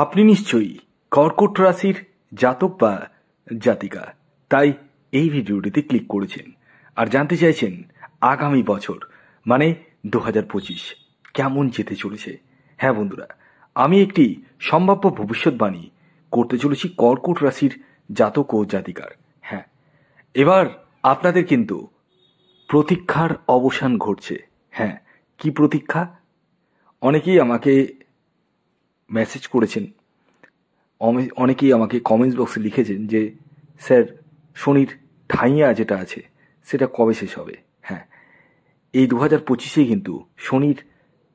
আপনি নিশ্চয়ই কর্কট রাশির জাতক বা জাতিকা, তাই এই ভিডিওটিতে ক্লিক করেছেন আর জানতে চাইছেন আগামী বছর মানে 2025 কেমন যেতে চলেছে। হ্যাঁ বন্ধুরা, আমি একটি সম্ভাব্য ভবিষ্যৎবাণী করতে চলেছি কর্কট রাশির জাতক ও জাতিকার। হ্যাঁ, এবার আপনাদের কিন্তু প্রতীক্ষার অবসান ঘটছে। হ্যাঁ, কি প্রতীক্ষা? অনেকেই আমাকে মেসেজ করেছেন, অনেকেই আমাকে কমেন্টস বক্সে লিখেছেন যে স্যার, শনির ঠাইয়া যেটা আছে সেটা কবে শেষ হবে। হ্যাঁ, এই 2025 কিন্তু শনির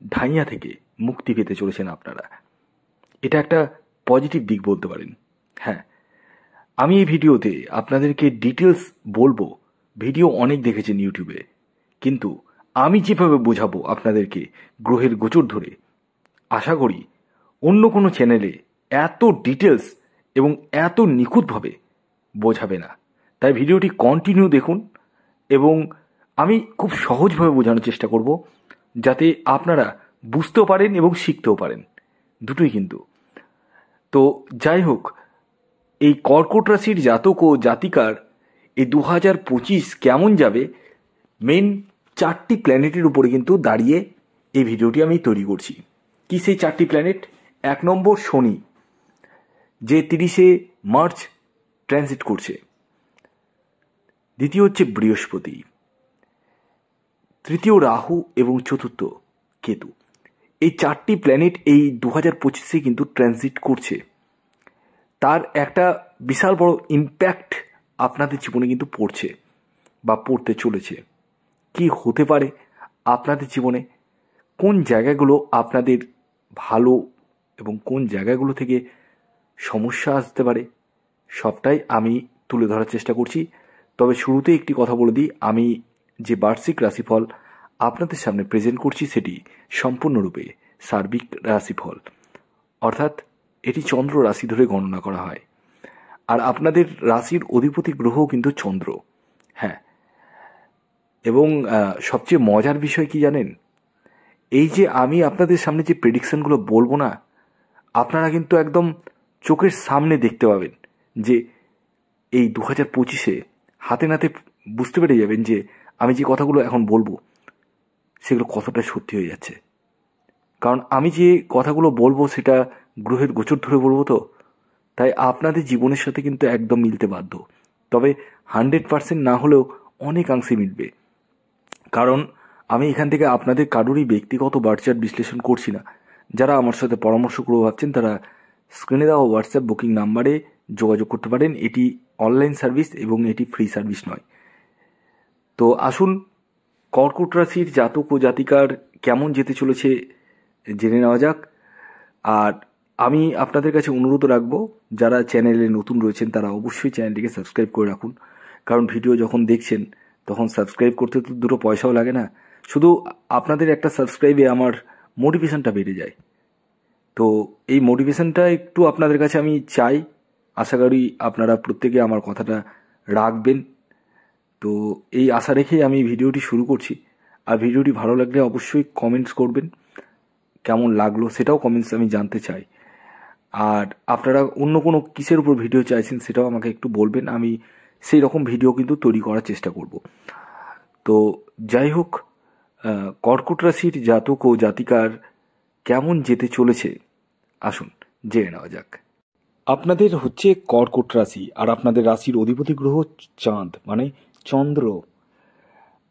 ঢাইয়া থেকে মুক্তি পেতে চলেছেন আপনারা। এটা একটা পজিটিভ দিক বলতে পারেন। হ্যাঁ, আমি এই ভিডিওতে আপনাদেরকে ডিটেলস বলবো। ভিডিও অনেক দেখেছেন ইউটিউবে, কিন্তু আমি যেভাবে বোঝাবো আপনাদেরকে গ্রহের গোচর ধরে, আশা করি অন্য কোনো চ্যানেলে এত ডিটেলস এবং এত নিখুঁতভাবে বোঝাবে না। তাই ভিডিওটি কন্টিনিউ দেখুন এবং আমি খুব সহজভাবে বোঝানোর চেষ্টা করব, যাতে আপনারা বুঝতেও পারেন এবং শিখতেও পারেন, দুটোই কিন্তু। তো যাই হোক, এই কর্কট রাশির জাতক ও জাতিকার এই 2025 কেমন যাবে, মেন 4টি প্ল্যানেটের উপরে কিন্তু দাঁড়িয়ে এই ভিডিওটি আমি তৈরি করছি। কি সেই 4টি প্ল্যানেট? 1 নম্বর শনি, যে 30শে মার্চ ট্রানজিট করছে। দ্বিতীয় হচ্ছে বৃহস্পতি, তৃতীয় রাহু এবং চতুর্থ কেতু। এই 4টি প্ল্যানেট এই 2025 কিন্তু ট্রানজিট করছে। তার একটা বিশাল বড় ইম্প্যাক্ট আপনাদের জীবনে কিন্তু পড়ছে বা পড়তে চলেছে। কি হতে পারে আপনাদের জীবনে, কোন জায়গাগুলো আপনাদের ভালো এবং কোন জায়গাগুলো থেকে সমস্যা আসতে পারে, সবটাই আমি তুলে ধরার চেষ্টা করছি। তবে শুরুতে একটি কথা বলে দিই, আমি যে বার্ষিক রাশিফল আপনাদের সামনে প্রেজেন্ট করছি সেটি সম্পূর্ণরূপে সার্বিক রাশিফল, অর্থাৎ এটি চন্দ্র রাশি ধরে গণনা করা হয়। আর আপনাদের রাশির অধিপতি গ্রহও কিন্তু চন্দ্র। হ্যাঁ, এবং সবচেয়ে মজার বিষয় কি জানেন, এই যে আমি আপনাদের সামনে যে প্রেডিকশনগুলো বলবো না, আপনারা কিন্তু একদম চোখের সামনে দেখতে পাবেন যে এই 2025 হাতে নাতে বুঝতে পেরে যাবেন যে আমি যে কথাগুলো এখন বলবো সেগুলো কতটা সত্যি হয়ে যাচ্ছে। কারণ আমি যে কথাগুলো বলবো সেটা গ্রহের গোচর ধরে বলবো, তো তাই আপনাদের জীবনের সাথে কিন্তু একদম মিলতে বাধ্য। তবে 100% না হলেও অনেকাংশে মিলবে, কারণ আমি এখান থেকে আপনাদের কারোরই ব্যক্তিগত বার্চার বিশ্লেষণ করছি না। যারা আমার সাথে পরামর্শ করে ভাবছেন তারা স্ক্রিনে দেওয়া হোয়াটসঅ্যাপ বুকিং নাম্বারে যোগাযোগ করতে পারেন। এটি অনলাইন সার্ভিস এবং এটি ফ্রি সার্ভিস নয়। তো আসুন, কর্কট রাশির জাতক ও জাতিকার কেমন যেতে চলেছে জেনে নেওয়া যাক। আর আমি আপনাদের কাছে অনুরোধ রাখবো, যারা চ্যানেলে নতুন রয়েছেন তারা অবশ্যই চ্যানেলটিকে সাবস্ক্রাইব করে রাখুন। কারণ ভিডিও যখন দেখছেন তখন সাবস্ক্রাইব করতে তো দুটো পয়সাও লাগে না, শুধু আপনাদের একটা সাবস্ক্রাইবে আমার মোটিভেশনটা বেড়ে যায়। তো এই মোটিভেশনটা একটু আপনাদের কাছে আমি চাই, আশা করি আপনারা প্রত্যেকে আমার কথাটা রাখবেন। তো এই আশা রেখেই আমি ভিডিওটি শুরু করছি। আর ভিডিওটি ভালো লাগলে অবশ্যই কমেন্টস করবেন, কেমন লাগলো সেটাও কমেন্টস আমি জানতে চাই। আর আপনারা অন্য কোনো কিসের উপর ভিডিও চাইছেন সেটাও আমাকে একটু বলবেন, আমি সেই রকম ভিডিও কিন্তু তৈরি করার চেষ্টা করব। তো যাই হোক, কর্কট রাশির জাতক ও জাতিকার কেমন যেতে চলেছে আসুন জেনে নেওয়া যাক। আপনাদের হচ্ছে কর্কট রাশি, আর আপনাদের রাশির অধিপতি গ্রহ চাঁদ মানে চন্দ্র।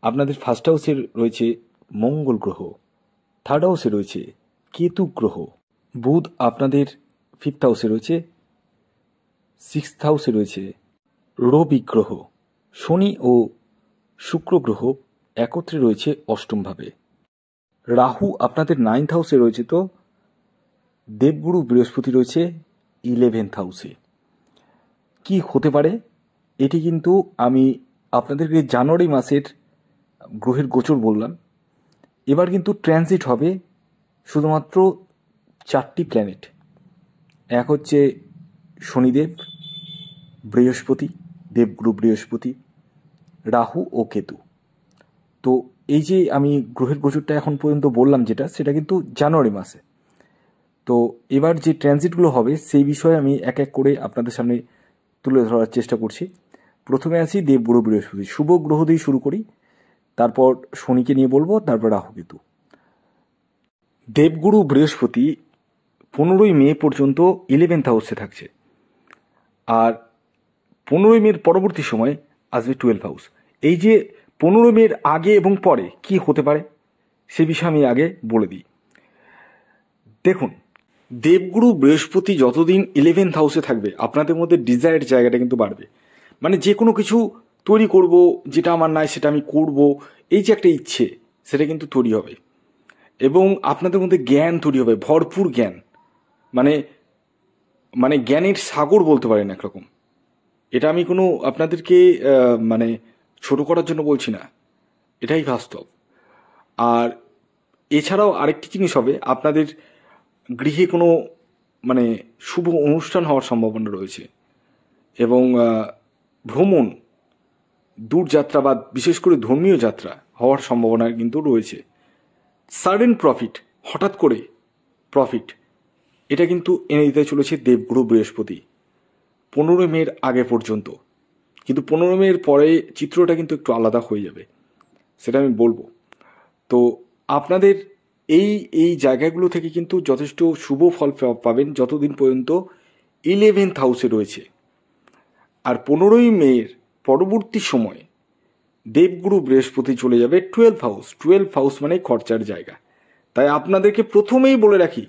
আপনাদের ফার্স্ট হাউসে রয়েছে মঙ্গল গ্রহ, থার্ড হাউসে রয়েছে কেতু গ্রহ, বুধ আপনাদের 5th হাউসে রয়েছে, 6th হাউসে রয়েছে রবি গ্রহ, শনি ও শুক্র গ্রহ একত্রে রয়েছে 8ম ভাবে, রাহু আপনাদের 9th হাউসে রয়েছে, তো দেবগুরু বৃহস্পতি রয়েছে 11th হাউসে। কি হতে পারে এটি কিন্তু আমি আপনাদেরকে জানুয়ারি মাসের গ্রহের গোচর বললাম। এবার কিন্তু ট্রানজিট হবে শুধুমাত্র 4টি প্ল্যানেট। এক হচ্ছে শনিদেব, বৃহস্পতি, দেবগুরু বৃহস্পতি, রাহু ও কেতু। তো এই যে আমি গ্রহের গোচরটা এখন পর্যন্ত বললাম যেটা, সেটা কিন্তু জানুয়ারি মাসে। তো এবার যে ট্রানজিটগুলো হবে সেই বিষয়ে আমি এক এক করে আপনাদের সামনে তুলে ধরার চেষ্টা করছি। প্রথমে আছি দেবগুরু বৃহস্পতি, শুভ গ্রহ দিয়ে শুরু করি, তারপর শনিকে নিয়ে বলবো, তারপর রাহু কেতু। দেবগুরু বৃহস্পতি 15ই মে পর্যন্ত 11th হাউসে থাকছে, আর 15ই মের পরবর্তী সময় আসবে 12 হাউস। এই যে 15 মের আগে এবং পরে কি হতে পারে সে বিষয়ে আমি আগে বলে দিই। দেখুন, দেবগুরু বৃহস্পতি যতদিন 11th হাউসে থাকবে আপনাদের মধ্যে ডিজায়ার্ড জায়গাটা কিন্তু বাড়বে। মানে যে কোনো কিছু তৈরি করব, যেটা আমার নাই সেটা আমি করব, এই যে একটা ইচ্ছে সেটা কিন্তু তৈরি হবে। এবং আপনাদের মধ্যে জ্ঞান তৈরি হবে, ভরপুর জ্ঞান, মানে মানে জ্ঞানের সাগর বলতে পারেন একরকম। এটা আমি কোনো আপনাদেরকে মানে ছোট করার জন্য বলছি না, এটাই বাস্তব। আর এছাড়াও আরেকটি জিনিস হবে, আপনাদের গৃহে কোনো মানে শুভ অনুষ্ঠান হওয়ার সম্ভাবনা রয়েছে, এবং ভ্রমণ, দূরযাত্রা বা বিশেষ করে ধর্মীয় যাত্রা হওয়ার সম্ভাবনা কিন্তু রয়েছে। সাডেন প্রফিট, হঠাৎ করে প্রফিট, এটা কিন্তু এনে দিতে চলেছে দেবগুরু বৃহস্পতি 15 মের আগে পর্যন্ত। কিন্তু 15 মের পরে চিত্রটা কিন্তু একটু আলাদা হয়ে যাবে, সেটা আমি বলবো। তো আপনাদের এই এই জায়গাগুলো থেকে কিন্তু যথেষ্ট শুভ ফল পাবেন যতদিন পর্যন্ত 11th হাউসে রয়েছে। আর 15ই মের পরবর্তী সময়ে দেবগুরু বৃহস্পতি চলে যাবে 12 হাউস। 12 হাউস মানে খরচার জায়গা। তাই আপনাদেরকে প্রথমেই বলে রাখি,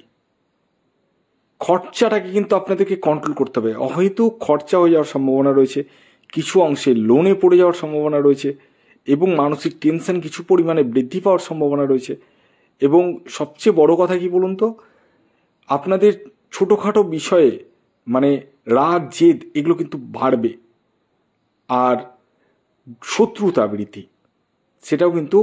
খরচাটাকে কিন্তু আপনাদেরকে কন্ট্রোল করতে হবে। হয়তো খরচা হয়ে যাওয়ার সম্ভাবনা রয়েছে, কিছু অংশে লোনে পড়ে যাওয়ার সম্ভাবনা রয়েছে, এবং মানসিক টেনশন কিছু পরিমাণে বৃদ্ধি পাওয়ার সম্ভাবনা রয়েছে। এবং সবচেয়ে বড় কথা কি বলুন তো, আপনাদের ছোটোখাটো বিষয়ে মানে রাগ জেদ এগুলো কিন্তু বাড়বে। আর শত্রুতা বৃদ্ধি সেটাও কিন্তু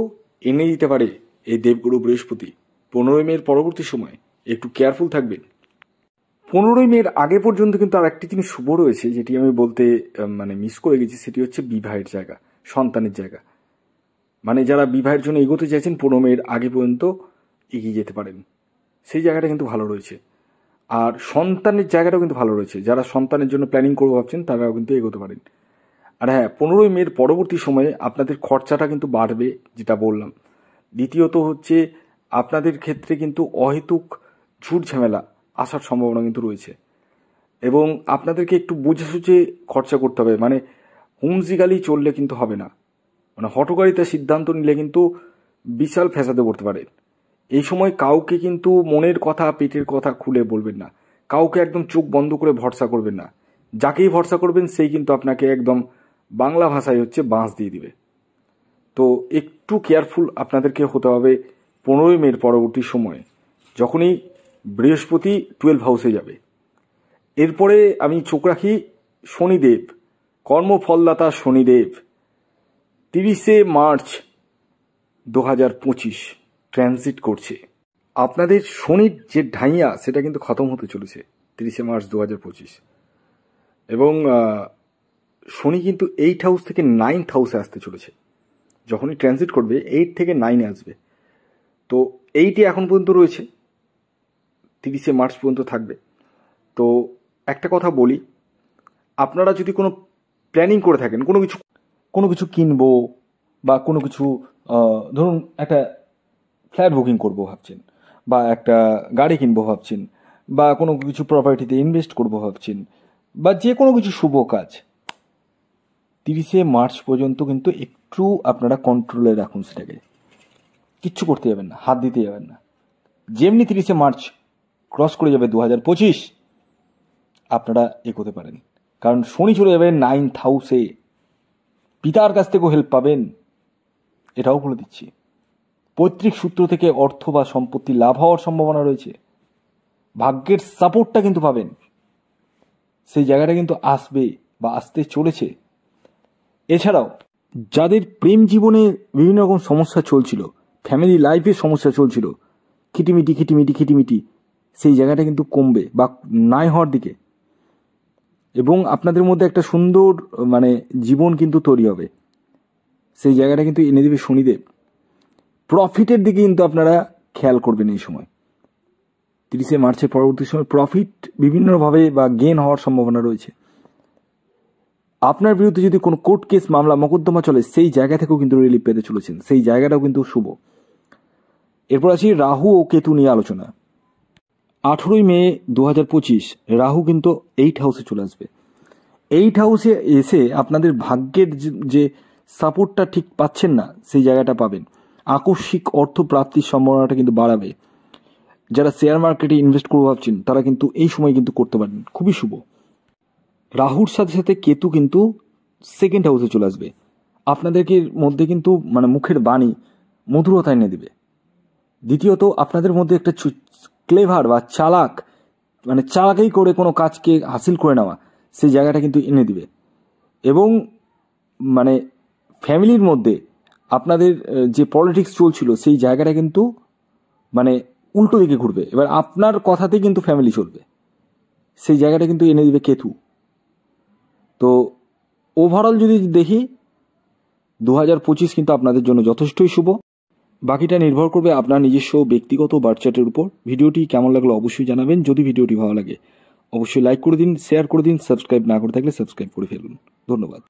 এনে দিতে পারে এই দেবগুরু বৃহস্পতি 15 মের পরবর্তী সময়। একটু কেয়ারফুল থাকবেন। 15 মের আগে পর্যন্ত কিন্তু আর একটি জিনিস শুভ রয়েছে, যেটি আমি বলতে মানে মিস করে গেছি, সেটি হচ্ছে বিবাহের জায়গা, সন্তানের জায়গা। মানে যারা বিবাহের জন্য এগোতে চাইছেন 15 মের আগে পর্যন্ত এগিয়ে যেতে পারেন, সেই জায়গাটা কিন্তু ভালো রয়েছে। আর সন্তানের জায়গাটাও কিন্তু ভালো রয়েছে, যারা সন্তানের জন্য প্ল্যানিং করবো ভাবছেন তারাও কিন্তু এগোতে পারেন। আর হ্যাঁ, 15 মের পরবর্তী সময়ে আপনাদের খরচাটা কিন্তু বাড়বে, যেটা বললাম। দ্বিতীয়ত হচ্ছে আপনাদের ক্ষেত্রে কিন্তু অহেতুক ঝুট ঝামেলা আসার সম্ভাবনা কিন্তু রয়েছে, এবং আপনাদেরকে একটু বুঝে সুঝে খরচা করতে হবে। মানে হুমজিগালি চললে কিন্তু হবে না, মানে হঠকারিতা সিদ্ধান্ত নিলে কিন্তু বিশাল ফ্যাসাদে পড়তে পারে। এই সময় কাউকে কিন্তু মনের কথা পেটের কথা খুলে বলবেন না, কাউকে একদম চোখ বন্ধ করে ভরসা করবেন না। যাকেই ভরসা করবেন সেই কিন্তু আপনাকে একদম বাংলা ভাষায় হচ্ছে বাঁশ দিয়ে দিবে। তো একটু কেয়ারফুল আপনাদেরকে হতে হবে 15 মের পরবর্তী সময়ে, যখনই বৃহস্পতি 12 হাউসে যাবে। এরপরে আমি চোখ রাখি শনিদেব, কর্মফলদাতা শনিদেব 30শে মার্চ 2025 ট্রানজিট করছে। আপনাদের শনির যে ঢাইয়া সেটা কিন্তু খতম হতে চলেছে 30শে মার্চ 2025, এবং শনি কিন্তু 8 হাউস থেকে 9th হাউসে আসতে চলেছে। যখনই ট্রানজিট করবে 8 থেকে 9-এ আসবে। তো 8-এ এখন পর্যন্ত রয়েছে, 30শে মার্চ পর্যন্ত থাকবে। তো একটা কথা বলি, আপনারা যদি কোনো প্ল্যানিং করে থাকেন, কোনো কিছু কিনবো বা কোনো কিছু ধরুন একটা ফ্ল্যাট বুকিং করবো ভাবছেন, বা একটা গাড়ি কিনবো ভাবছেন, বা কোনো কিছু প্রপার্টিতে ইনভেস্ট করবো ভাবছেন, বা যে কোনো কিছু শুভ কাজ 30শে মার্চ পর্যন্ত কিন্তু একটু আপনারা কন্ট্রোলে রাখুন সেটাকে। কিচ্ছু করতে যাবেন না, হাত দিতে যাবেন না। যেমনি 30শে মার্চ ক্রস করে যাবে 2025, আপনারা এগোতে পারেন। কারণ শনি চলে যাবে 9th হাউসে, পিতার কাছ থেকেও হেল্প পাবেন, এটাও বলে দিচ্ছি। পৈতৃক সূত্র থেকে অর্থ বা সম্পত্তি লাভ হওয়ার সম্ভাবনা রয়েছে, ভাগ্যের সাপোর্টটা কিন্তু পাবেন, সেই জায়গাটা কিন্তু আসবে বা আসতে চলেছে। এছাড়াও যাদের প্রেম জীবনে বিভিন্ন রকম সমস্যা চলছিল, ফ্যামিলি লাইফে সমস্যা চলছিল, খিটিমিটি, সেই জায়গাটা কিন্তু কমবে বা নাই হওয়ার দিকে, এবং আপনাদের মধ্যে একটা সুন্দর মানে জীবন কিন্তু তৈরি হবে, সেই জায়গাটা কিন্তু এনে দেবে শনিদেব। প্রফিটের দিকে কিন্তু আপনারা খেয়াল করবেন এই সময়। 30শে মার্চের পরবর্তী সময় প্রফিট বিভিন্নভাবে বা গেন হওয়ার সম্ভাবনা রয়েছে। আপনার বিরুদ্ধে যদি কোনো কোর্ট কেস মামলা মোকদ্দমা চলে সেই জায়গা থেকেও কিন্তু রিলিফ পেতে চলেছেন, সেই জায়গাটাও কিন্তু শুভ। এরপর আসি রাহু ও কেতু নিয়ে আলোচনা। 18ই মে 2025 রাহু কিন্তু 8 হাউসে চলে আসবে। 8 হাউসে এসে আপনাদের ভাগ্যের যে সাপোর্টটা ঠিক পাচ্ছেন না সেই জায়গাটা পাবেন। আকস্মিক অর্থ প্রাপ্তির সম্ভাবনাটা কিন্তু বাড়াবে। যারা শেয়ার মার্কেটে ইনভেস্ট করবো ভাবছেন তারা কিন্তু এই সময় কিন্তু করতে পারেন, খুবই শুভ। রাহুর সাথে সাথে কেতু কিন্তু 2nd হাউসে চলে আসবে। আপনাদেরকে মধ্যে কিন্তু মানে মুখের বাণী মধুরতা এনে দেবে। দ্বিতীয়ত আপনাদের মধ্যে একটা ক্লেভার বা চালাক, মানে চালাকি করে কোনো কাজকে হাসিল করে নেওয়া সেই জায়গাটা কিন্তু এনে দিবে। এবং মানে ফ্যামিলির মধ্যে আপনাদের যে পলিটিক্স চলছিল সেই জায়গাটা কিন্তু মানে উল্টো দিকে ঘুরবে। এবার আপনার কথাতেই কিন্তু ফ্যামিলি চলবে, সেই জায়গাটা কিন্তু এনে দিবে কেতু। তো ওভারঅল যদি দেখি 2025 কিন্তু আপনাদের জন্য যথেষ্টই শুভ। বাকিটা নির্ভর করবে আপনার নিজস্ব ব্যক্তিগত বার্থ চার্টের উপর। ভিডিওটি কেমন লাগলো অবশ্যই জানাবেন। যদি ভিডিওটি ভালো লাগে অবশ্যই লাইক করে দিন, শেয়ার করে দিন, সাবস্ক্রাইব না করে থাকলে সাবস্ক্রাইব করে ফেলুন। ধন্যবাদ।